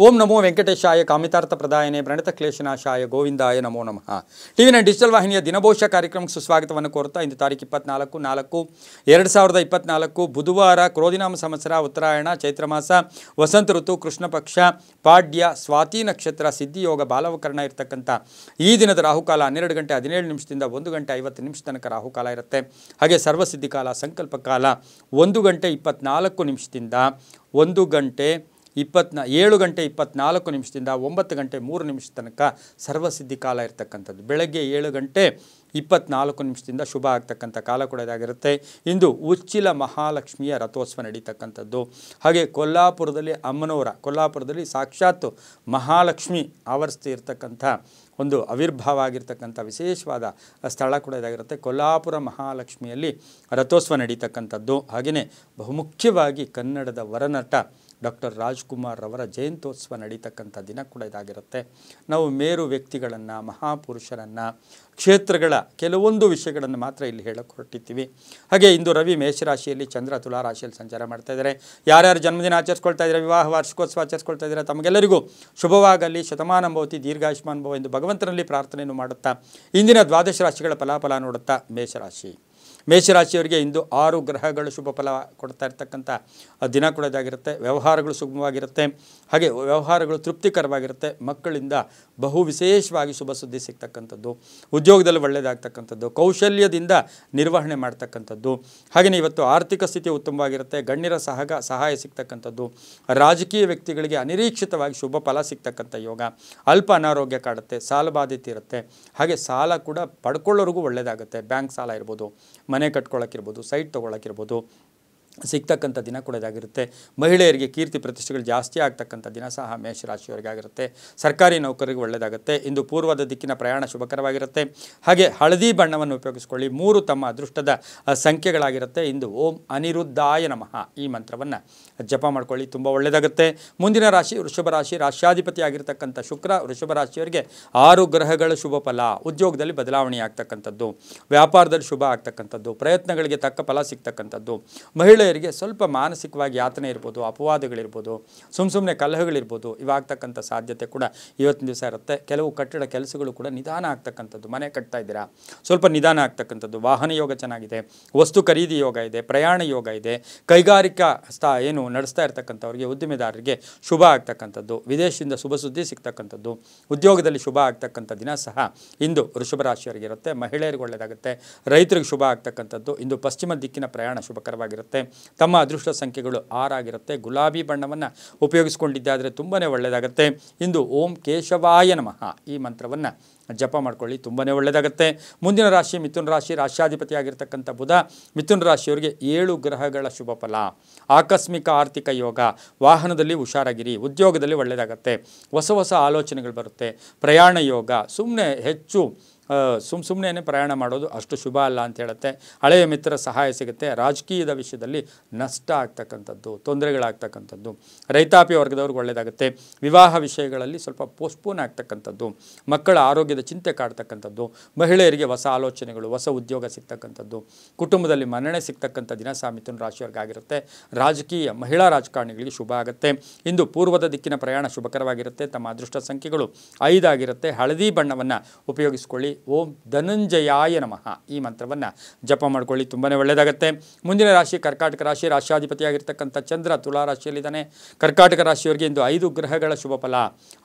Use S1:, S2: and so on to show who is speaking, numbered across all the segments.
S1: ಓಂ ನಮೋ ವೆಂಕಟೇಶಾಯ ಕಾಮಿತಾರ್ಥಪ್ರದಾಯನೆ ಪ್ರಣತಕ್ಲೇಶನಾಶಾಯ ಗೋವಿಂದಾಯ ನಮೋ ನಮಃ. ಟಿವಿನ ಡಿಜಿಟಲ್ ವಾಹಿನಿಯ ದಿನಭೋಷ ಕಾರ್ಯಕ್ರಮಕ್ಕೆ ಸುಸ್ವಾಗತವನ್ನು ಕೋರ್ತಾ ಇಂದು ತಾರೀಕು 24/4/2024 ಬುಧವಾರ ಕ್ರೋಧಿನಾಮ ಸಂವತ್ಸರ ಉತ್ತರಾಯಣ ಚೈತ್ರ ಮಾಸ ವಸಂತ ಋತು ಕೃಷ್ಣ ಪಕ್ಷ ಪಾಡ್ಯ ಸ್ವಾತಿ ನಕ್ಷತ್ರ ಸಿದ್ಧಿಯೋಗ ಬಾಲವಕರಣ ಇರತಕ್ಕಂಥ ಈ ದಿನದ ರಾಹುಕಾಲ 12 ಗಂಟೆ 17 ನಿಮಿಷದಿಂದ 1 ಗಂಟೆ 50 ನಿಮಿಷ ತನಕ ರಾಹುಕಾಲ ಇರುತ್ತೆ. ಹಾಗೆ ಸರ್ವಸಿದ್ಧಿ ಕಾಲ ಸಂಕಲ್ಪ ಕಾಲ 1 ಗಂಟೆ 24 ನಿಮಿಷದಿಂದ 1 ಗಂಟೆ 7 ಗಂಟೆ 24 ನಿಮಿಷದಿಂದ 9 ಗಂಟೆ 3 ನಿಮಿಷ ತನಕ ಸರ್ವಸಿದ್ಧಿ ಕಾಲ ಇರತಕ್ಕಂಥದ್ದು. ಬೆಳಗ್ಗೆ 7 ಗಂಟೆ 24 ನಿಮಿಷದಿಂದ ಶುಭ ಆಗ್ತಕ್ಕಂಥ ಕಾಲ ಕೂಡ ಇದಾಗಿರುತ್ತೆ. ಇಂದು ಉಚ್ಚಿಲ ಮಹಾಲಕ್ಷ್ಮಿಯ ರಥೋತ್ಸವ ನಡೀತಕ್ಕಂಥದ್ದು. ಹಾಗೆ ಕೊಲ್ಲಾಪುರದಲ್ಲಿ ಸಾಕ್ಷಾತ್ ಮಹಾಲಕ್ಷ್ಮಿ ಆವರಿಸ್ತಿ ಇರತಕ್ಕಂಥ ಒಂದು ಆವಿರ್ಭಾವ ಆಗಿರ್ತಕ್ಕಂಥ ವಿಶೇಷವಾದ ಸ್ಥಳ ಕೂಡ ಇದಾಗಿರುತ್ತೆ. ಕೊಲ್ಲಾಪುರ ಮಹಾಲಕ್ಷ್ಮಿಯಲ್ಲಿ ರಥೋತ್ಸವ ನಡೀತಕ್ಕಂಥದ್ದು. ಹಾಗೆಯೇ ಬಹುಮುಖ್ಯವಾಗಿ ಕನ್ನಡದ ವರನಟ ಡಾಕ್ಟರ್ ರಾಜ್ಕುಮಾರ್ ಅವರ ಜಯಂತ್ಯೋತ್ಸವ ನಡೀತಕ್ಕಂಥ ದಿನ ಕೂಡ ಇದಾಗಿರುತ್ತೆ. ನಾವು ಮೇರು ವ್ಯಕ್ತಿಗಳನ್ನು, ಮಹಾಪುರುಷರನ್ನು, ಕ್ಷೇತ್ರಗಳ ಕೆಲವೊಂದು ವಿಷಯಗಳನ್ನು ಮಾತ್ರ ಇಲ್ಲಿ ಹೇಳಕ್ಕೆ ಹೊರಟಿರ್ತೀವಿ. ಹಾಗೆ ಇಂದು ರವಿ ಮೇಷರಾಶಿಯಲ್ಲಿ, ಚಂದ್ರ ತುಲಾ ರಾಶಿಯಲ್ಲಿ ಸಂಚಾರ ಮಾಡ್ತಾ ಇದ್ದಾರೆ. ಯಾರ್ಯಾರು ಜನ್ಮದಿನ ಆಚರಿಸ್ಕೊಳ್ತಾ ಇದ್ದಾರೆ, ವಿವಾಹ ವಾರ್ಷಿಕೋತ್ಸವ ಆಚರಿಸ್ಕೊಳ್ತಾ ಇದ್ದಾರೆ, ತಮಗೆಲ್ಲರಿಗೂ ಶುಭವಾಗಲಿ, ಶತಮಾನ ಭವತಿ, ದೀರ್ಘಾಯುಷ್ಮಾನ್ ಭವ ಎಂದು ಭಗವಂತನಲ್ಲಿ ಪ್ರಾರ್ಥನೆಯನ್ನು ಮಾಡುತ್ತಾ ಇಂದಿನ ದ್ವಾದಶ ರಾಶಿಗಳ ಫಲಾಫಲ ನೋಡುತ್ತಾ ಮೇಷರಾಶಿಯವರಿಗೆ ಇಂದು 6 ಗ್ರಹಗಳು ಶುಭ ಫಲ ಕೊಡ್ತಾ ಇರ್ತಕ್ಕಂಥ ದಿನ ಕೂಡ ಇದಾಗಿರುತ್ತೆ. ವ್ಯವಹಾರಗಳು ಸುಗಮವಾಗಿರುತ್ತೆ. ಹಾಗೆ ವ್ಯವಹಾರಗಳು ತೃಪ್ತಿಕರವಾಗಿರುತ್ತೆ. ಮಕ್ಕಳಿಂದ ಬಹು ವಿಶೇಷವಾಗಿ ಶುಭ ಸುದ್ದಿ ಸಿಗ್ತಕ್ಕಂಥದ್ದು, ಉದ್ಯೋಗದಲ್ಲಿ ಒಳ್ಳೆಯದಾಗ್ತಕ್ಕಂಥದ್ದು, ಕೌಶಲ್ಯದಿಂದ ನಿರ್ವಹಣೆ ಮಾಡ್ತಕ್ಕಂಥದ್ದು. ಹಾಗೆಯೇ ಇವತ್ತು ಆರ್ಥಿಕ ಸ್ಥಿತಿ ಉತ್ತಮವಾಗಿರುತ್ತೆ. ಗಣ್ಯರ ಸಹಾಯ ಸಿಗ್ತಕ್ಕಂಥದ್ದು, ರಾಜಕೀಯ ವ್ಯಕ್ತಿಗಳಿಗೆ ಅನಿರೀಕ್ಷಿತವಾಗಿ ಶುಭ ಫಲ ಸಿಗ್ತಕ್ಕಂಥ ಯೋಗ. ಅಲ್ಪ ಅನಾರೋಗ್ಯ ಕಾಡುತ್ತೆ, ಸಾಲಬಾಧ್ಯತೆ ಇರುತ್ತೆ. ಹಾಗೆ ಸಾಲ ಕೂಡ ಪಡ್ಕೊಳ್ಳೋರಿಗೂ ಒಳ್ಳೆಯದಾಗುತ್ತೆ. ಬ್ಯಾಂಕ್ ಸಾಲ ಇರ್ಬೋದು, ಮನೆ ಕಟ್ಕೊಳ್ಳೋಕ್ಕಿರ್ಬೋದು, ಸೈಟ್ ತೊಗೊಳಕ್ಕಿರ್ಬೋದು, ಸಿಗ್ತಕ್ಕಂಥ ದಿನ ಕೂಡ ಇದಾಗಿರುತ್ತೆ. ಮಹಿಳೆಯರಿಗೆ ಕೀರ್ತಿ ಪ್ರತಿಷ್ಠೆಗಳು ಜಾಸ್ತಿ ಆಗ್ತಕ್ಕಂಥ ದಿನ ಸಹ ಮೇಷರಾಶಿಯವರಿಗೆ ಆಗಿರುತ್ತೆ. ಸರ್ಕಾರಿ ನೌಕರರಿಗೆ ಒಳ್ಳೆಯದಾಗುತ್ತೆ. ಇಂದು ಪೂರ್ವದ ದಿಕ್ಕಿನ ಪ್ರಯಾಣ ಶುಭಕರವಾಗಿರುತ್ತೆ. ಹಾಗೆ ಹಳದಿ ಬಣ್ಣವನ್ನು ಉಪಯೋಗಿಸ್ಕೊಳ್ಳಿ. 3 ತಮ್ಮ ಅದೃಷ್ಟದ ಸಂಖ್ಯೆಗಳಾಗಿರುತ್ತೆ. ಇಂದು ಓಂ ಅನಿರುದ್ಧಾಯ ನಮಃ ಈ ಮಂತ್ರವನ್ನು ಜಪ ಮಾಡ್ಕೊಳ್ಳಿ, ತುಂಬ ಒಳ್ಳೆಯದಾಗುತ್ತೆ. ಮುಂದಿನ ರಾಶಿ ವೃಷಭ ರಾಶಿ. ರಾಶ್ಯಾಧಿಪತಿ ಆಗಿರ್ತಕ್ಕಂಥ ಶುಕ್ರ ವೃಷಭ ರಾಶಿಯವರಿಗೆ 6 ಗ್ರಹಗಳ ಶುಭ ಫಲ. ಉದ್ಯೋಗದಲ್ಲಿ ಬದಲಾವಣೆ ಆಗ್ತಕ್ಕಂಥದ್ದು, ವ್ಯಾಪಾರದಲ್ಲಿ ಶುಭ ಆಗ್ತಕ್ಕಂಥದ್ದು, ಪ್ರಯತ್ನಗಳಿಗೆ ತಕ್ಕ ಫಲ ಸಿಗ್ತಕ್ಕಂಥದ್ದು. ಮಹಿಳೆಯರಿಗೆ ಸ್ವಲ್ಪ ಮಾನಸಿಕವಾಗಿ ಯಾತನೆ ಇರ್ಬೋದು, ಅಪವಾದಗಳಿರ್ಬೋದು, ಸುಮ್ಮನೆ ಕಲಹಗಳಿರ್ಬೋದು, ಇವಾಗ್ತಕ್ಕಂಥ ಸಾಧ್ಯತೆ ಕೂಡ ಇವತ್ತಿನ ದಿವಸ ಇರುತ್ತೆ. ಕೆಲವು ಕಟ್ಟಡ ಕೆಲಸಗಳು ಕೂಡ ನಿಧಾನ ಆಗ್ತಕ್ಕಂಥದ್ದು. ಮನೆ ಕಟ್ತಾ ಇದ್ದೀರಾ, ಸ್ವಲ್ಪ ನಿಧಾನ ಆಗ್ತಕ್ಕಂಥದ್ದು. ವಾಹನ ಯೋಗ ಚೆನ್ನಾಗಿದೆ, ವಸ್ತು ಖರೀದಿ ಯೋಗ ಇದೆ, ಪ್ರಯಾಣ ಯೋಗ ಇದೆ. ಕೈಗಾರಿಕಾ ನಡೆಸ್ತಾ ಇರ್ತಕ್ಕಂಥವ್ರಿಗೆ, ಉದ್ದಿಮೆದಾರರಿಗೆ ಶುಭ ಆಗ್ತಕ್ಕಂಥದ್ದು. ವಿದೇಶದಿಂದ ಶುಭ ಸುದ್ದಿ ಸಿಗ್ತಕ್ಕಂಥದ್ದು. ಉದ್ಯೋಗದಲ್ಲಿ ಶುಭ ಆಗ್ತಕ್ಕಂಥ ದಿನ ಸಹ ಇಂದು ವೃಷಭ ರಾಶಿಯವರಿಗೆ ಇರುತ್ತೆ. ಮಹಿಳೆಯರಿಗೆ ಒಳ್ಳೆಯದಾಗುತ್ತೆ. ರೈತರಿಗೆ ಶುಭ ಆಗ್ತಕ್ಕಂಥದ್ದು. ಇಂದು ಪಶ್ಚಿಮ ದಿಕ್ಕಿನ ಪ್ರಯಾಣ ಶುಭಕರವಾಗಿರುತ್ತೆ. ತಮ್ಮ ಅದೃಷ್ಟ ಸಂಖ್ಯೆಗಳು 6 ಆಗಿರುತ್ತೆ. ಗುಲಾಬಿ ಬಣ್ಣವನ್ನು ಉಪಯೋಗಿಸ್ಕೊಂಡಿದ್ದಾದರೆ ತುಂಬಾ ಒಳ್ಳೆಯದಾಗುತ್ತೆ. ಇಂದು ಓಂ ಕೇಶವಾಯ ನಮಃ ಈ ಮಂತ್ರವನ್ನು ಜಪ ಮಾಡ್ಕೊಳ್ಳಿ, ತುಂಬಾ ಒಳ್ಳೆಯದಾಗುತ್ತೆ. ಮುಂದಿನ ರಾಶಿ ಮಿಥುನ ರಾಶಿ. ರಾಶ್ಯಾಧಿಪತಿ ಆಗಿರ್ತಕ್ಕಂಥ ಬುಧ ಮಿಥುನ ರಾಶಿಯವರಿಗೆ 7 ಗ್ರಹಗಳ ಶುಭ ಫಲ. ಆಕಸ್ಮಿಕ ಆರ್ಥಿಕ ಯೋಗ. ವಾಹನದಲ್ಲಿ ಹುಷಾರಾಗಿರಿ. ಉದ್ಯೋಗದಲ್ಲಿ ಒಳ್ಳೆಯದಾಗುತ್ತೆ. ಹೊಸ ಆಲೋಚನೆಗಳು ಬರುತ್ತೆ. ಪ್ರಯಾಣ ಯೋಗ. ಸುಮ್ಮನೆ ಪ್ರಯಾಣ ಮಾಡೋದು ಅಷ್ಟು ಶುಭ ಅಲ್ಲ ಅಂತ ಹೇಳುತ್ತೆ. ಹಳೆಯ ಮಿತ್ರರ ಸಹಾಯ ಸಿಗುತ್ತೆ. ರಾಜಕೀಯದ ವಿಷಯದಲ್ಲಿ ನಷ್ಟ ಆಗ್ತಕ್ಕಂಥದ್ದು, ತೊಂದರೆಗಳಾಗ್ತಕ್ಕಂಥದ್ದು. ರೈತಾಪಿ ವರ್ಗದವ್ರಿಗೆ ಒಳ್ಳೆಯದಾಗುತ್ತೆ. ವಿವಾಹ ವಿಷಯಗಳಲ್ಲಿ ಸ್ವಲ್ಪ ಪೋಸ್ಟ್ಪೋನ್ ಆಗ್ತಕ್ಕಂಥದ್ದು. ಮಕ್ಕಳ ಆರೋಗ್ಯದ ಚಿಂತೆ ಕಾಡ್ತಕ್ಕಂಥದ್ದು. ಮಹಿಳೆಯರಿಗೆ ಹೊಸ ಆಲೋಚನೆಗಳು, ಹೊಸ ಉದ್ಯೋಗ ಸಿಗ್ತಕ್ಕಂಥದ್ದು. ಕುಟುಂಬದಲ್ಲಿ ಮನ್ನಣೆ ಸಿಗ್ತಕ್ಕಂಥ ದಿನ ಸಹ ಮಿಥುನ ರಾಶಿಯವರಿಗಾಗಿರುತ್ತೆ. ಮಹಿಳಾ ರಾಜಕಾರಣಿಗಳಿಗೆ ಶುಭ ಆಗುತ್ತೆ. ಇಂದು ಪೂರ್ವದ ದಿಕ್ಕಿನ ಪ್ರಯಾಣ ಶುಭಕರವಾಗಿರುತ್ತೆ. ತಮ್ಮ ಅದೃಷ್ಟ ಸಂಖ್ಯೆಗಳು 5 ಆಗಿರುತ್ತೆ. ಹಳದಿ ಬಣ್ಣವನ್ನು ಉಪಯೋಗಿಸ್ಕೊಳ್ಳಿ. ಓಂ ಧನಂಜಯಾಯ ನಮಃ ಈ ಮಂತ್ರವನ್ನು ಜಪ ಮಾಡ್ಕೊಳ್ಳಿ, ತುಂಬಾ ಒಳ್ಳೆಯದಾಗುತ್ತೆ. ಮುಂದಿನ ರಾಶಿ ಕರ್ಕಾಟಕ ರಾಶಿ. ರಾಶ್ಯಾಧಿಪತಿಯಾಗಿರ್ತಕ್ಕಂಥ ಚಂದ್ರ ತುಲಾ ರಾಶಿಯಲ್ಲಿದ್ದಾನೆ. ಕರ್ಕಾಟಕ ರಾಶಿಯವರಿಗೆ ಇಂದು 5 ಗ್ರಹಗಳ ಶುಭ ಫಲ.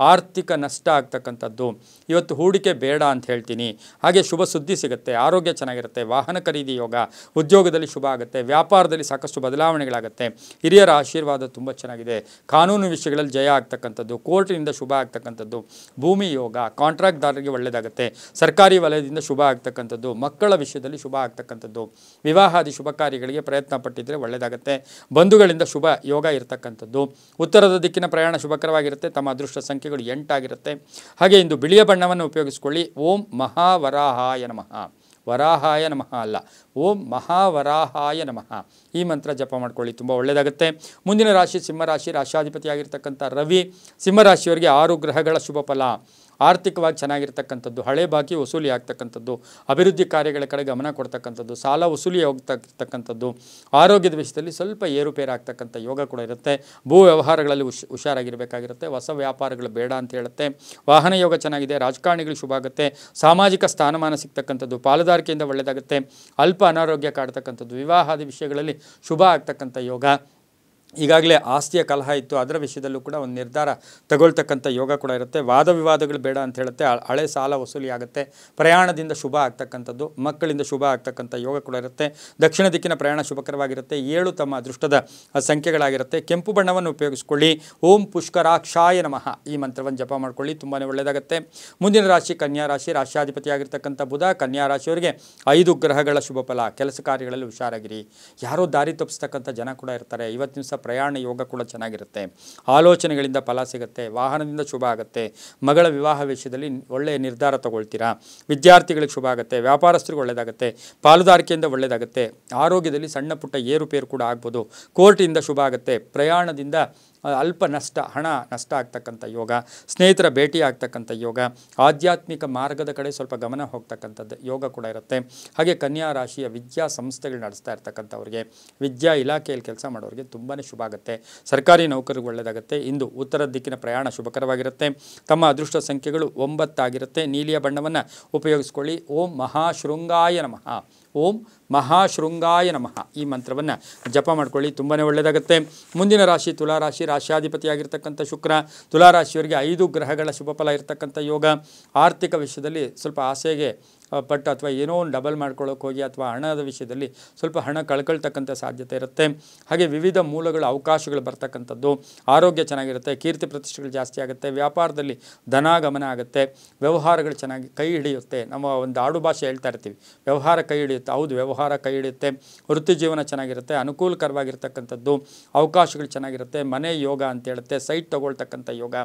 S1: ಆರ್ಥಿಕ ನಷ್ಟ ಆಗ್ತಕ್ಕಂಥದ್ದು. ಇವತ್ತು ಹೂಡಿಕೆ ಬೇಡ ಅಂತ ಹೇಳ್ತೀನಿ. ಹಾಗೆ ಶುಭ ಸುದ್ದಿ ಸಿಗುತ್ತೆ. ಆರೋಗ್ಯ ಚೆನ್ನಾಗಿರುತ್ತೆ. ವಾಹನ ಖರೀದಿ ಯೋಗ. ಉದ್ಯೋಗದಲ್ಲಿ ಶುಭ ಆಗುತ್ತೆ. ವ್ಯಾಪಾರದಲ್ಲಿ ಸಾಕಷ್ಟು ಬದಲಾವಣೆಗಳಾಗುತ್ತೆ. ಹಿರಿಯರ ಆಶೀರ್ವಾದ ತುಂಬ ಚೆನ್ನಾಗಿದೆ. ಕಾನೂನು ವಿಷಯಗಳಲ್ಲಿ ಜಯ ಆಗ್ತಕ್ಕಂಥದ್ದು. ಕೋರ್ಟಿನಿಂದ ಶುಭ ಆಗ್ತಕ್ಕಂಥದ್ದು. ಭೂಮಿ ಯೋಗ. ಕಾಂಟ್ರಾಕ್ಟ್ದಾರರಿಗೆ ಒಳ್ಳೆಯದಾಗುತ್ತೆ. ಸರ್ಕಾರಿ ವಲಯದಿಂದ ಶುಭ ಆಗ್ತಕ್ಕಂಥದ್ದು. ಮಕ್ಕಳ ವಿಷಯದಲ್ಲಿ ಶುಭ ಆಗ್ತಕ್ಕಂಥದ್ದು. ವಿವಾಹಾದಿ ಶುಭ ಕಾರ್ಯಗಳಿಗೆ ಪ್ರಯತ್ನ ಪಟ್ಟಿದ್ದರೆ ಒಳ್ಳೆಯದಾಗುತ್ತೆ. ಬಂಧುಗಳಿಂದ ಶುಭ ಯೋಗ ಇರತಕ್ಕಂಥದ್ದು. ಉತ್ತರದ ದಿಕ್ಕಿನ ಪ್ರಯಾಣ ಶುಭಕರವಾಗಿರುತ್ತೆ. ತಮ್ಮ ಅದೃಷ್ಟ ಸಂಖ್ಯೆಗಳು 8 ಆಗಿರುತ್ತೆ. ಹಾಗೆ ಇಂದು ಬಿಳಿಯ ಬಣ್ಣವನ್ನು ಉಪಯೋಗಿಸಿಕೊಳ್ಳಿ. ಓಂ ಮಹಾವರಾಹಾಯ ನಮಃ. ವರಾಹಾಯ ನಮಃ ಅಲ್ಲ, ಓಂ ಮಹಾವರಾಹಾಯ ನಮಃ ಈ ಮಂತ್ರ ಜಪ ಮಾಡ್ಕೊಳ್ಳಿ, ತುಂಬ ಒಳ್ಳೆಯದಾಗುತ್ತೆ. ಮುಂದಿನ ರಾಶಿ ಸಿಂಹರಾಶಿ. ರಾಶ್ಯಾಧಿಪತಿಯಾಗಿರ್ತಕ್ಕಂಥ ರವಿ ಸಿಂಹರಾಶಿಯವರಿಗೆ 6 ಗ್ರಹಗಳ ಶುಭ ಫಲ. ಆರ್ಥಿಕವಾಗಿ ಚೆನ್ನಾಗಿರ್ತಕ್ಕಂಥದ್ದು, ಹಳೆ ಬಾಕಿ ವಸೂಲಿ ಆಗ್ತಕ್ಕಂಥದ್ದು, ಅಭಿವೃದ್ಧಿ ಕಾರ್ಯಗಳ ಕಡೆ ಗಮನ ಕೊಡ್ತಕ್ಕಂಥದ್ದು, ಸಾಲ ವಸೂಲಿ ಹೋಗ್ತಕ್ಕಂಥದ್ದು, ಆರೋಗ್ಯದ ವಿಷಯದಲ್ಲಿ ಸ್ವಲ್ಪ ಏರುಪೇರು ಆಗ್ತಕ್ಕಂಥ ಯೋಗ ಕೂಡ ಇರುತ್ತೆ. ಭೂ ವ್ಯವಹಾರಗಳಲ್ಲಿ ಹುಷಾರಾಗಿರಬೇಕಾಗಿರುತ್ತೆ. ಹೊಸ ವ್ಯಾಪಾರಗಳು ಬೇಡ ಅಂತ ಹೇಳುತ್ತೆ. ವಾಹನ ಯೋಗ ಚೆನ್ನಾಗಿದೆ. ರಾಜಕಾರಣಿಗಳು ಶುಭ ಆಗುತ್ತೆ. ಸಾಮಾಜಿಕ ಸ್ಥಾನಮಾನ ಸಿಗ್ತಕ್ಕಂಥದ್ದು, ಪಾಲುದಾರಿಕೆಯಿಂದ ಒಳ್ಳೆಯದಾಗುತ್ತೆ. ಅಲ್ಪ ಅನಾರೋಗ್ಯ ಕಾಡ್ತಕ್ಕಂಥದ್ದು, ವಿವಾಹಾದಿ ವಿಷಯಗಳಲ್ಲಿ ಶುಭ ಆಗ್ತಕ್ಕಂಥ ಯೋಗ. ಈಗಾಗಲೇ ಆಸ್ತಿಯ ಕಲಹ ಇತ್ತು, ಅದರ ವಿಷಯದಲ್ಲೂ ಕೂಡ ಒಂದು ನಿರ್ಧಾರ ತಗೊಳ್ತಕ್ಕಂಥ ಯೋಗ ಕೂಡ ಇರುತ್ತೆ. ವಾದ ವಿವಾದಗಳು ಬೇಡ ಅಂತ ಹೇಳುತ್ತೆ. ಹಳೆ ಸಾಲ ವಸೂಲಿ ಆಗುತ್ತೆ. ಪ್ರಯಾಣದಿಂದ ಶುಭ ಆಗ್ತಕ್ಕಂಥದ್ದು, ಮಕ್ಕಳಿಂದ ಶುಭ ಆಗ್ತಕ್ಕಂಥ ಯೋಗ ಕೂಡ ಇರುತ್ತೆ. ದಕ್ಷಿಣ ದಿಕ್ಕಿನ ಪ್ರಯಾಣ ಶುಭಕರವಾಗಿರುತ್ತೆ. 7 ತಮ್ಮ ಅದೃಷ್ಟದ ಸಂಖ್ಯೆಗಳಾಗಿರುತ್ತೆ. ಕೆಂಪು ಬಣ್ಣವನ್ನು ಉಪಯೋಗಿಸ್ಕೊಳ್ಳಿ. ಓಂ ಪುಷ್ಕರಾಕ್ಷಾಯ ನಮಃ ಈ ಮಂತ್ರವನ್ನು ಜಪ ಮಾಡ್ಕೊಳ್ಳಿ, ತುಂಬಾ ಒಳ್ಳೆಯದಾಗುತ್ತೆ. ಮುಂದಿನ ರಾಶಿ ಕನ್ಯಾ ರಾಶಿ. ರಾಶ್ಯಾಧಿಪತಿಯಾಗಿರ್ತಕ್ಕಂಥ ಬುಧ. ಕನ್ಯಾ ರಾಶಿಯವರಿಗೆ 5 ಗ್ರಹಗಳ ಶುಭ ಫಲ. ಕೆಲಸ ಕಾರ್ಯಗಳಲ್ಲಿ ಹುಷಾರಾಗಿರಿ. ಯಾರೋ ದಾರಿ ತಪ್ಪಿಸ್ತಕ್ಕಂಥ ಜನ ಕೂಡ ಇರ್ತಾರೆ. ಇವತ್ತಿನ ದಿವಸ ಪ್ರಯಾಣ ಯೋಗ ಕೂಡ ಚೆನ್ನಾಗಿರುತ್ತೆ. ಆಲೋಚನೆಗಳಿಂದ ಫಲ ಸಿಗುತ್ತೆ. ವಾಹನದಿಂದ ಶುಭ ಆಗುತ್ತೆ. ಮಗಳ ವಿವಾಹ ವಿಷಯದಲ್ಲಿ ಒಳ್ಳೆಯ ನಿರ್ಧಾರ ತಗೊಳ್ತೀರಾ. ವಿದ್ಯಾರ್ಥಿಗಳಿಗೆ ಶುಭ ಆಗುತ್ತೆ. ವ್ಯಾಪಾರಸ್ಥರಿಗೆ ಒಳ್ಳೆಯದಾಗುತ್ತೆ. ಪಾಲುದಾರಿಕೆಯಿಂದ ಒಳ್ಳೆಯದಾಗುತ್ತೆ. ಆರೋಗ್ಯದಲ್ಲಿ ಸಣ್ಣ ಪುಟ್ಟ ಏರುಪೇರು ಕೂಡ ಆಗ್ಬೋದು. ಕೋರ್ಟಿಂದ ಶುಭ ಆಗುತ್ತೆ. ಪ್ರಯಾಣದಿಂದ ಅಲ್ಪ ನಷ್ಟ, ಹಣ ನಷ್ಟ ಆಗ್ತಕ್ಕಂಥ ಯೋಗ. ಸ್ನೇಹಿತರ ಭೇಟಿ ಆಗ್ತಕ್ಕಂಥ ಯೋಗ. ಆಧ್ಯಾತ್ಮಿಕ ಮಾರ್ಗದ ಕಡೆ ಸ್ವಲ್ಪ ಗಮನ ಹೋಗ್ತಕ್ಕಂಥದ್ದು ಯೋಗ ಕೂಡ ಇರುತ್ತೆ. ಹಾಗೆ ಕನ್ಯಾ ರಾಶಿಯ ವಿದ್ಯಾ ಸಂಸ್ಥೆಗಳು ನಡೆಸ್ತಾ ಇರ್ತಕ್ಕಂಥವ್ರಿಗೆ, ವಿದ್ಯಾ ಇಲಾಖೆಯಲ್ಲಿ ಕೆಲಸ ಮಾಡೋರಿಗೆ ತುಂಬಾ ಶುಭ ಆಗುತ್ತೆ. ಸರ್ಕಾರಿ ನೌಕರಿಗೆ ಒಳ್ಳೆಯದಾಗುತ್ತೆ. ಇಂದು ಉತ್ತರ ದಿಕ್ಕಿನ ಪ್ರಯಾಣ ಶುಭಕರವಾಗಿರುತ್ತೆ. ತಮ್ಮ ಅದೃಷ್ಟ ಸಂಖ್ಯೆಗಳು 9 ಆಗಿರುತ್ತೆ. ನೀಲಿಯ ಬಣ್ಣವನ್ನು ಉಪಯೋಗಿಸ್ಕೊಳ್ಳಿ. ಓಂ ಮಹಾಶೃಂಗಾಯ ನಮಃ. ಓಂ ಮಹಾಶೃಂಗಾಯ ನಮಃ ಈ ಮಂತ್ರವನ್ನು ಜಪ ಮಾಡ್ಕೊಳ್ಳಿ, ತುಂಬಾ ಒಳ್ಳೆಯದಾಗುತ್ತೆ. ಮುಂದಿನ ರಾಶಿ ತುಲಾರಾಶಿ. ರಾಶ್ಯಾಧಿಪತಿಯಾಗಿರ್ತಕ್ಕಂಥ ಶುಕ್ರ. ತುಲಾರಾಶಿಯವರಿಗೆ 5 ಗ್ರಹಗಳ ಶುಭ ಫಲ ಇರತಕ್ಕಂಥ ಯೋಗ. ಆರ್ಥಿಕ ವಿಷಯದಲ್ಲಿ ಸ್ವಲ್ಪ ಆಸೆಗೆ ಪಟ್ಟು ಅಥವಾ ಏನೋ ಒಂದು ಡಬಲ್ ಮಾಡ್ಕೊಳ್ಳೋಕೆ ಹೋಗಿ ಅಥವಾ ಹಣದ ವಿಷಯದಲ್ಲಿ ಸ್ವಲ್ಪ ಹಣ ಕಳ್ಕೊಳ್ತಕ್ಕಂಥ ಸಾಧ್ಯತೆ ಇರುತ್ತೆ. ಹಾಗೆ ವಿವಿಧ ಮೂಲಗಳ ಅವಕಾಶಗಳು ಬರ್ತಕ್ಕಂಥದ್ದು. ಆರೋಗ್ಯ ಚೆನ್ನಾಗಿರುತ್ತೆ. ಕೀರ್ತಿ ಪ್ರತಿಷ್ಠೆಗಳು ಜಾಸ್ತಿ ಆಗುತ್ತೆ. ವ್ಯಾಪಾರದಲ್ಲಿ ಧನಾಗಮನ ಆಗುತ್ತೆ. ವ್ಯವಹಾರಗಳು ಚೆನ್ನಾಗಿ ಕೈ ಹಿಡಿಯುತ್ತೆ. ನಮ್ಮ ಒಂದು ಆಡು ಭಾಷೆ ಹೇಳ್ತಾ ಇರ್ತೀವಿ, ವ್ಯವಹಾರ ಕೈ ಹಿಡಿಯುತ್ತೆ. ಹೌದು, ವ್ಯವಹಾರ ಕೈ ಹಿಡಿಯುತ್ತೆ. ವೃತ್ತಿ ಜೀವನ ಚೆನ್ನಾಗಿರುತ್ತೆ. ಅನುಕೂಲಕರವಾಗಿರ್ತಕ್ಕಂಥದ್ದು. ಅವಕಾಶಗಳು ಚೆನ್ನಾಗಿರುತ್ತೆ. ಮನೆ ಯೋಗ ಅಂತ ಹೇಳುತ್ತೆ. ಸೈಟ್ ತಗೊಳ್ತಕ್ಕಂಥ ಯೋಗ.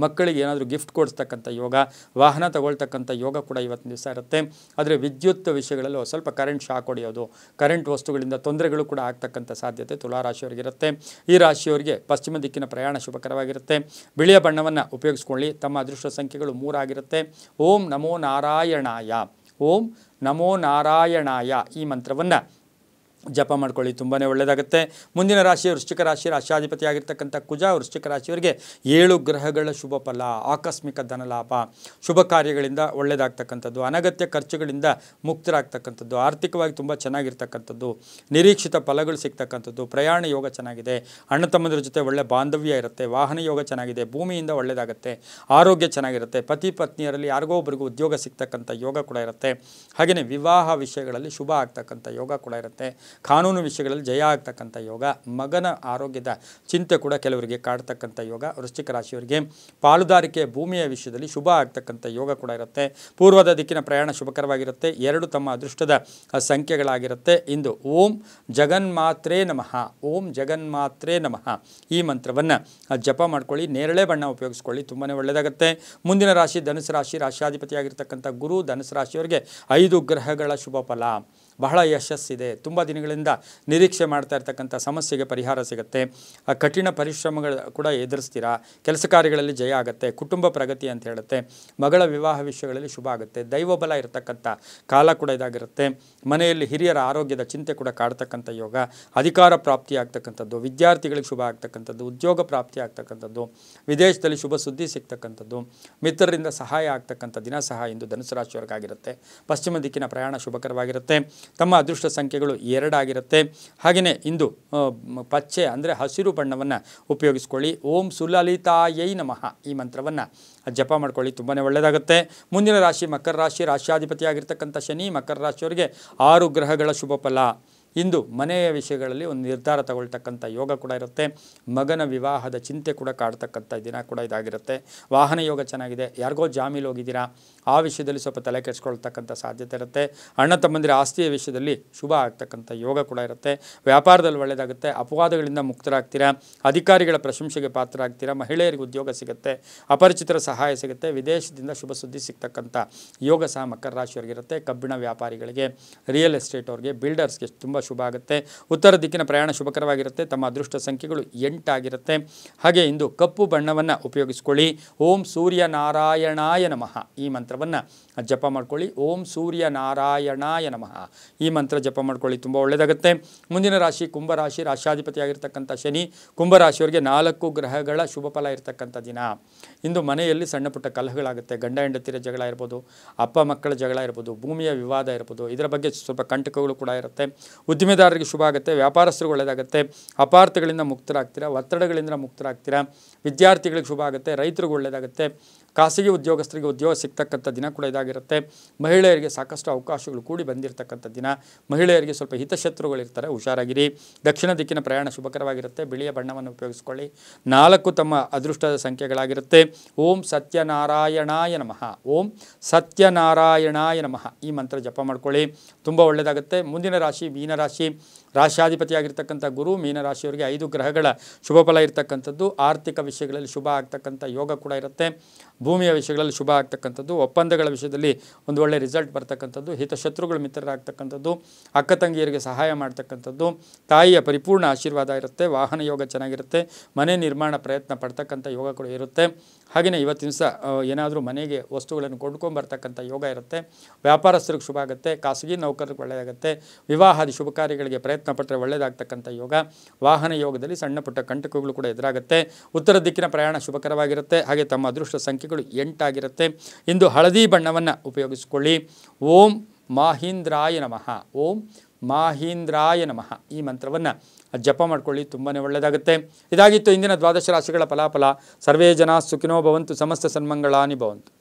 S1: ಮಕ್ಕಳಿಗೆ ಏನಾದರೂ ಗಿಫ್ಟ್ ಕೊಡಿಸ್ತಕ್ಕಂಥ ಯೋಗ. ವಾಹನ ತಗೊಳ್ತಕ್ಕಂಥ ಯೋಗ ಕೂಡ ಇವತ್ತಿನ ದಿವಸ ಇರುತ್ತೆ. ಆದರೆ ವಿದ್ಯುತ್ ವಿಷಯಗಳಲ್ಲೂ ಸ್ವಲ್ಪ ಕರೆಂಟ್ ಶಾಕ್ ಹೊಡೆಯೋದು, ಕರೆಂಟ್ ವಸ್ತುಗಳಿಂದ ತೊಂದರೆಗಳು ಕೂಡ ಆಗ್ತಕ್ಕಂಥ ಸಾಧ್ಯತೆ ತುಲಾರಾಶಿಯವರಿಗಿರುತ್ತೆ. ಈ ರಾಶಿಯವರಿಗೆ ಪಶ್ಚಿಮ ದಿಕ್ಕಿನ ಪ್ರಯಾಣ ಶುಭಕರವಾಗಿರುತ್ತೆ. ಬಿಳಿಯ ಬಣ್ಣವನ್ನು ಉಪಯೋಗಿಸ್ಕೊಳ್ಳಿ. ತಮ್ಮ ಅದೃಷ್ಟ ಸಂಖ್ಯೆಗಳು 3 ಆಗಿರುತ್ತೆ. ಓಂ ನಮೋ ನಾರಾಯಣಾಯ. ಓಂ ನಮೋ ನಾರಾಯಣಾಯ ಈ ಮಂತ್ರವನ್ನು ಜಪ ಮಾಡ್ಕೊಳ್ಳಿ, ತುಂಬಾ ಒಳ್ಳೆಯದಾಗುತ್ತೆ. ಮುಂದಿನ ರಾಶಿ ವೃಶ್ಚಿಕ ರಾಶಿ. ರಾಶ್ಯಾಧಿಪತಿಯಾಗಿರ್ತಕ್ಕಂಥ ಕುಜ. ವೃಶ್ಚಿಕ ರಾಶಿಯವರಿಗೆ 7 ಗ್ರಹಗಳ ಶುಭ ಫಲ. ಆಕಸ್ಮಿಕ ಧನಲಾಭ. ಶುಭ ಕಾರ್ಯಗಳಿಂದ ಒಳ್ಳೆಯದಾಗ್ತಕ್ಕಂಥದ್ದು. ಅನಗತ್ಯ ಖರ್ಚುಗಳಿಂದ ಮುಕ್ತರಾಗ್ತಕ್ಕಂಥದ್ದು. ಆರ್ಥಿಕವಾಗಿ ತುಂಬ ಚೆನ್ನಾಗಿರ್ತಕ್ಕಂಥದ್ದು. ನಿರೀಕ್ಷಿತ ಫಲಗಳು ಸಿಗ್ತಕ್ಕಂಥದ್ದು. ಪ್ರಯಾಣ ಯೋಗ ಚೆನ್ನಾಗಿದೆ. ಅಣ್ಣ ತಮ್ಮಂದಿರ ಜೊತೆ ಒಳ್ಳೆ ಬಾಂಧವ್ಯ ಇರುತ್ತೆ. ವಾಹನ ಯೋಗ ಚೆನ್ನಾಗಿದೆ. ಭೂಮಿಯಿಂದ ಒಳ್ಳೆಯದಾಗುತ್ತೆ. ಆರೋಗ್ಯ ಚೆನ್ನಾಗಿರುತ್ತೆ. ಪತಿ ಪತ್ನಿಯರಲ್ಲಿ ಯಾರಿಗೋ ಒಬ್ಬರಿಗೂ ಉದ್ಯೋಗ ಸಿಗ್ತಕ್ಕಂಥ ಯೋಗ ಕೂಡ ಇರುತ್ತೆ. ಹಾಗೆಯೇ ವಿವಾಹ ವಿಷಯಗಳಲ್ಲಿ ಶುಭ ಆಗ್ತಕ್ಕಂಥ ಯೋಗ ಕೂಡ ಇರುತ್ತೆ. ಕಾನೂನು ವಿಷಯಗಳಲ್ಲಿ ಜಯ ಆಗ್ತಕ್ಕಂಥ ಯೋಗ. ಮಗನ ಆರೋಗ್ಯದ ಚಿಂತೆ ಕೂಡ ಕೆಲವರಿಗೆ ಕಾಡ್ತಕ್ಕಂಥ ಯೋಗ. ವೃಶ್ಚಿಕ ರಾಶಿಯವರಿಗೆ ಪಾಲುದಾರಿಕೆ ಭೂಮಿಯ ವಿಷಯದಲ್ಲಿ ಶುಭ ಆಗ್ತಕ್ಕಂಥ ಯೋಗ ಕೂಡ ಇರುತ್ತೆ. ಪೂರ್ವದ ದಿಕ್ಕಿನ ಪ್ರಯಾಣ ಶುಭಕರವಾಗಿರುತ್ತೆ. 2 ತಮ್ಮ ಅದೃಷ್ಟದ ಸಂಖ್ಯೆಗಳಾಗಿರುತ್ತೆ. ಇಂದು ಓಂ ಜಗನ್ಮಾತ್ರೇ ನಮಃ. ಓಂ ಜಗನ್ಮಾತ್ರೇ ನಮಃ ಈ ಮಂತ್ರವನ್ನು ಜಪ ಮಾಡ್ಕೊಳ್ಳಿ. ನೇರಳೆ ಬಣ್ಣ ಉಪಯೋಗಿಸ್ಕೊಳ್ಳಿ, ತುಂಬಾ ಒಳ್ಳೆಯದಾಗುತ್ತೆ. ಮುಂದಿನ ರಾಶಿ ಧನುಸು ರಾಶಿ. ರಾಶ್ಯಾಧಿಪತಿಯಾಗಿರ್ತಕ್ಕಂಥ ಗುರು. ಧನುಸು ರಾಶಿಯವರಿಗೆ 5 ಗ್ರಹಗಳ ಶುಭ ಫಲ. ಬಹಳ ಯಶಸ್ಸಿದೆ. ತುಂಬ ದಿನಗಳಿಂದ ನಿರೀಕ್ಷೆ ಮಾಡ್ತಾ ಇರ್ತಕ್ಕಂಥ ಸಮಸ್ಯೆಗೆ ಪರಿಹಾರ ಸಿಗುತ್ತೆ. ಕಠಿಣ ಪರಿಶ್ರಮಗಳು ಕೂಡ ಎದುರಿಸ್ತೀರಾ. ಕೆಲಸ ಕಾರ್ಯಗಳಲ್ಲಿ ಜಯ ಆಗುತ್ತೆ. ಕುಟುಂಬ ಪ್ರಗತಿ ಅಂತ ಹೇಳುತ್ತೆ. ಮಗಳ ವಿವಾಹ ವಿಷಯಗಳಲ್ಲಿ ಶುಭ ಆಗುತ್ತೆ. ದೈವಬಲ ಇರತಕ್ಕಂಥ ಕಾಲ ಕೂಡ ಇದಾಗಿರುತ್ತೆ. ಮನೆಯಲ್ಲಿ ಹಿರಿಯರ ಆರೋಗ್ಯದ ಚಿಂತೆ ಕೂಡ ಕಾಡ್ತಕ್ಕಂಥ ಯೋಗ. ಅಧಿಕಾರ ಪ್ರಾಪ್ತಿ ಆಗ್ತಕ್ಕಂಥದ್ದು. ವಿದ್ಯಾರ್ಥಿಗಳಿಗೆ ಶುಭ ಆಗ್ತಕ್ಕಂಥದ್ದು. ಉದ್ಯೋಗ ಪ್ರಾಪ್ತಿ ಆಗ್ತಕ್ಕಂಥದ್ದು. ವಿದೇಶದಲ್ಲಿ ಶುಭ ಸುದ್ದಿ ಸಿಗ್ತಕ್ಕಂಥದ್ದು. ಮಿತ್ರರಿಂದ ಸಹಾಯ ಆಗ್ತಕ್ಕಂಥ ದಿನ ಸಹ ಇಂದು ಧನುಸು ರಾಶಿಯವರಿಗಾಗಿರುತ್ತೆ. ಪಶ್ಚಿಮ ದಿಕ್ಕಿನ ಪ್ರಯಾಣ ಶುಭಕರವಾಗಿರುತ್ತೆ. ತಮ್ಮ ಅದೃಷ್ಟ ಸಂಖ್ಯೆಗಳು 2 ಆಗಿರುತ್ತೆ. ಹಾಗೆಯೇ ಇಂದು ಪಚ್ಚೆ ಅಂದರೆ ಹಸಿರು ಬಣ್ಣವನ್ನು ಉಪಯೋಗಿಸ್ಕೊಳ್ಳಿ. ಓಂ ಸುಲಲಿತಾಯೈ ನಮಃ ಈ ಮಂತ್ರವನ್ನು ಜಪ ಮಾಡ್ಕೊಳ್ಳಿ, ತುಂಬಾ ಒಳ್ಳೆಯದಾಗುತ್ತೆ. ಮುಂದಿನ ರಾಶಿ ಮಕರ ರಾಶಿ. ರಾಶ್ಯಾಧಿಪತಿಯಾಗಿರ್ತಕ್ಕಂಥ ಶನಿ. ಮಕರ ರಾಶಿಯವರಿಗೆ 6 ಗ್ರಹಗಳ ಶುಭ ಫಲ. ಇಂದು ಮನೆಯ ವಿಷಯಗಳಲ್ಲಿ ಒಂದು ನಿರ್ಧಾರ ತಗೊಳ್ತಕ್ಕಂಥ ಯೋಗ ಕೂಡ ಇರುತ್ತೆ. ಮಗನ ವಿವಾಹದ ಚಿಂತೆ ಕೂಡ ಕಾಡ್ತಕ್ಕಂಥ ದಿನ ಕೂಡ ಇದಾಗಿರುತ್ತೆ. ವಾಹನ ಯೋಗ ಚೆನ್ನಾಗಿದೆ. ಯಾರಿಗೋ ಜಾಮೀನು ಹೋಗಿದ್ದೀರಾ, ಆ ವಿಷಯದಲ್ಲಿ ಸ್ವಲ್ಪ ತಲೆ ಕೆಡಿಸ್ಕೊಳ್ತಕ್ಕಂಥ ಸಾಧ್ಯತೆ ಇರುತ್ತೆ. ಅಣ್ಣ ತಮ್ಮಂದಿರ ಆಸ್ತಿಯ ವಿಷಯದಲ್ಲಿ ಶುಭ ಆಗ್ತಕ್ಕಂಥ ಯೋಗ ಕೂಡ ಇರುತ್ತೆ. ವ್ಯಾಪಾರದಲ್ಲಿ ಒಳ್ಳೆಯದಾಗುತ್ತೆ. ಅಪವಾದಗಳಿಂದ ಮುಕ್ತರಾಗ್ತೀರಾ. ಅಧಿಕಾರಿಗಳ ಪ್ರಶಂಸೆಗೆ ಪಾತ್ರರಾಗ್ತೀರಾ. ಮಹಿಳೆಯರಿಗೆ ಉದ್ಯೋಗ ಸಿಗುತ್ತೆ. ಅಪರಿಚಿತರ ಸಹಾಯ ಸಿಗುತ್ತೆ. ವಿದೇಶದಿಂದ ಶುಭ ಸುದ್ದಿ ಸಿಗ್ತಕ್ಕಂಥ ಯೋಗ ಸಹ ಮಕರ ರಾಶಿಯವರಿಗಿರುತ್ತೆ. ಕಬ್ಬಿಣ ವ್ಯಾಪಾರಿಗಳಿಗೆ, ರಿಯಲ್ ಎಸ್ಟೇಟ್ ಅವ್ರಿಗೆ, ಬಿಲ್ಡರ್ಸ್ಗೆ ತುಂಬ ಶುಭ ಆಗುತ್ತೆ. ಉತ್ತರ ದಿಕ್ಕಿನ ಪ್ರಯಾಣ ಶುಭಕರವಾಗಿರುತ್ತೆ. ತಮ್ಮ ಅದೃಷ್ಟ ಸಂಖ್ಯೆಗಳು 8 ಆಗಿರುತ್ತೆ. ಹಾಗೆ ಇಂದು ಕಪ್ಪು ಬಣ್ಣವನ್ನು ಉಪಯೋಗಿಸ್ಕೊಳ್ಳಿ. ಓಂ ಸೂರ್ಯ ನಾರಾಯಣಾಯ ನಮಃ ಈ ಮಂತ್ರವನ್ನು ಜಪ ಮಾಡ್ಕೊಳ್ಳಿ. ಓಂ ಸೂರ್ಯ ನಾರಾಯಣಾಯ ನಮಃ ಈ ಮಂತ್ರ ಜಪ ಮಾಡ್ಕೊಳ್ಳಿ, ತುಂಬ ಒಳ್ಳೆಯದಾಗುತ್ತೆ. ಮುಂದಿನ ರಾಶಿ ಕುಂಭರಾಶಿ. ರಾಶಾಧಿಪತಿಯಾಗಿರ್ತಕ್ಕಂಥ ಶನಿ ಕುಂಭರಾಶಿಯವರಿಗೆ 4 ಗ್ರಹಗಳ ಶುಭ ಫಲ ಇರತಕ್ಕಂಥ ದಿನ. ಇಂದು ಮನೆಯಲ್ಲಿ ಸಣ್ಣ ಪುಟ್ಟ ಕಲಹಗಳಾಗುತ್ತೆ. ಗಂಡ ಹೆಂಡತಿರ ಜಗಳ ಇರ್ಬೋದು, ಅಪ್ಪ ಮಕ್ಕಳ ಜಗಳ ಇರ್ಬೋದು, ಭೂಮಿಯ ವಿವಾದ ಇರ್ಬೋದು, ಇದರ ಬಗ್ಗೆ ಸ್ವಲ್ಪ ಕಂಟಕಗಳು ಕೂಡ ಇರುತ್ತೆ. ಉದ್ದಿಮೆದಾರರಿಗೆ ಶುಭ ಆಗುತ್ತೆ. ವ್ಯಾಪಾರಸ್ಥರಿಗೆ ಒಳ್ಳೆಯದಾಗುತ್ತೆ. ಅಪಾರ್ಥಗಳಿಂದ ಮುಕ್ತರಾಗ್ತೀರಾ, ಒತ್ತಡಗಳಿಂದ ಮುಕ್ತರಾಗ್ತೀರಾ. ವಿದ್ಯಾರ್ಥಿಗಳಿಗೆ ಶುಭ ಆಗುತ್ತೆ. ರೈತರಿಗೆ ಒಳ್ಳೆಯದಾಗುತ್ತೆ. ಖಾಸಗಿ ಉದ್ಯೋಗಸ್ಥರಿಗೆ ಉದ್ಯೋಗ ಸಿಗ್ತಕ್ಕಂಥ ದಿನ ಕೂಡ ಇದಾಗಿರುತ್ತೆ. ಮಹಿಳೆಯರಿಗೆ ಸಾಕಷ್ಟು ಅವಕಾಶಗಳು ಕೂಡಿ ಬಂದಿರತಕ್ಕಂಥ ದಿನ. ಮಹಿಳೆಯರಿಗೆ ಸ್ವಲ್ಪ ಹಿತಶತ್ರುಗಳಿರ್ತಾರೆ, ಹುಷಾರಾಗಿರಿ. ದಕ್ಷಿಣ ದಿಕ್ಕಿನ ಪ್ರಯಾಣ ಶುಭಕರವಾಗಿರುತ್ತೆ. ಬಿಳಿಯ ಬಣ್ಣವನ್ನು ಉಪಯೋಗಿಸ್ಕೊಳ್ಳಿ. 4 ತಮ್ಮ ಅದೃಷ್ಟದ ಸಂಖ್ಯೆಗಳಾಗಿರುತ್ತೆ. ಓಂ ಸತ್ಯನಾರಾಯಣಾಯ ನಮಃ. ಓಂ ಸತ್ಯನಾರಾಯಣಾಯ ನಮಃ ಈ ಮಂತ್ರ ಜಪ ಮಾಡ್ಕೊಳ್ಳಿ, ತುಂಬ ಒಳ್ಳೆಯದಾಗುತ್ತೆ. ಮುಂದಿನ ರಾಶಿ ಮೀನರಾಶಿ. ರಾಶಾಧಿಪತಿಯಾಗಿರ್ತಕ್ಕಂಥ ಗುರು ಮೀನರಾಶಿಯವರಿಗೆ 5 ಗ್ರಹಗಳ ಶುಭ ಫಲ ಇರತಕ್ಕಂಥದ್ದು. ಆರ್ಥಿಕ ವಿಷಯಗಳಲ್ಲಿ ಶುಭ ಆಗ್ತಕ್ಕಂಥ ಯೋಗ ಕೂಡ ಇರುತ್ತೆ. ಭೂಮಿಯ ವಿಷಯಗಳಲ್ಲಿ ಶುಭ ಆಗ್ತಕ್ಕಂಥದ್ದು. ಒಪ್ಪಂದಗಳ ವಿಷಯದಲ್ಲಿ ಒಂದು ಒಳ್ಳೆಯ ರಿಸಲ್ಟ್ ಬರ್ತಕ್ಕಂಥದ್ದು. ಹಿತಶತ್ರುಗಳು ಮಿತ್ರರಾಗ್ತಕ್ಕಂಥದ್ದು. ಅಕ್ಕ ತಂಗಿಯರಿಗೆ ಸಹಾಯ ಮಾಡ್ತಕ್ಕಂಥದ್ದು. ತಾಯಿಯ ಪರಿಪೂರ್ಣ ಆಶೀರ್ವಾದ ಇರುತ್ತೆ. ವಾಹನ ಯೋಗ ಚೆನ್ನಾಗಿರುತ್ತೆ. ಮನೆ ನಿರ್ಮಾಣ ಪ್ರಯತ್ನ ಪಡ್ತಕ್ಕಂಥ ಯೋಗ ಕೂಡ ಇರುತ್ತೆ. ಹಾಗೆಯೇ ಇವತ್ತಿನ ದಿವಸ ಏನಾದರೂ ಮನೆಗೆ ವಸ್ತುಗಳನ್ನು ಕೊಂಡ್ಕೊಂಬರ್ತಕ್ಕಂಥ ಯೋಗ ಇರುತ್ತೆ. ವ್ಯಾಪಾರಸ್ಥರಿಗೆ ಶುಭ ಆಗುತ್ತೆ. ಖಾಸಗಿ ನೌಕರರಿಗೆ ಒಳ್ಳೆಯದಾಗುತ್ತೆ. ವಿವಾಹಾದಿ ಶುಭ ಕಾರ್ಯಗಳಿಗೆ ಪ್ರಯತ್ನ ಪಟ್ಟರೆ ಒಳ್ಳೆಯದಾಗ್ತಕ್ಕಂಥ ಯೋಗ. ವಾಹನ ಯೋಗದಲ್ಲಿ ಸಣ್ಣ ಪುಟ್ಟ ಕಂಟಕಗಳು ಕೂಡ ಎದುರಾಗುತ್ತೆ. ಉತ್ತರ ದಿಕ್ಕಿನ ಪ್ರಯಾಣ ಶುಭಕರವಾಗಿರುತ್ತೆ. ಹಾಗೆ ತಮ್ಮ ಅದೃಷ್ಟ ಸಂಖ್ಯೆಗಳು 8 ಆಗಿರುತ್ತೆ. ಇಂದು ಹಳದಿ ಬಣ್ಣವನ್ನು ಉಪಯೋಗಿಸಿಕೊಳ್ಳಿ. ಓಂ ಮಾಹೀಂದ್ರಾಯ ನಮಃ. ಓಂ ಮಾಹೀಂದ್ರಾಯ ನಮಃ ಈ ಮಂತ್ರವನ್ನು ಜಪ ಮಾಡ್ಕೊಳ್ಳಿ, ತುಂಬಾ ಒಳ್ಳೆಯದಾಗುತ್ತೆ. ಇದಾಗಿತ್ತು ಇಂದಿನ ದ್ವಾದಶ ರಾಶಿಗಳ ಫಲಾಫಲ. ಸರ್ವೇ ಜನ ಸುಖಿನೋ ಭವಂತು, ಸಮಸ್ತ ಸನ್ಮಂಗಳಾನಿ ಭವಂತು.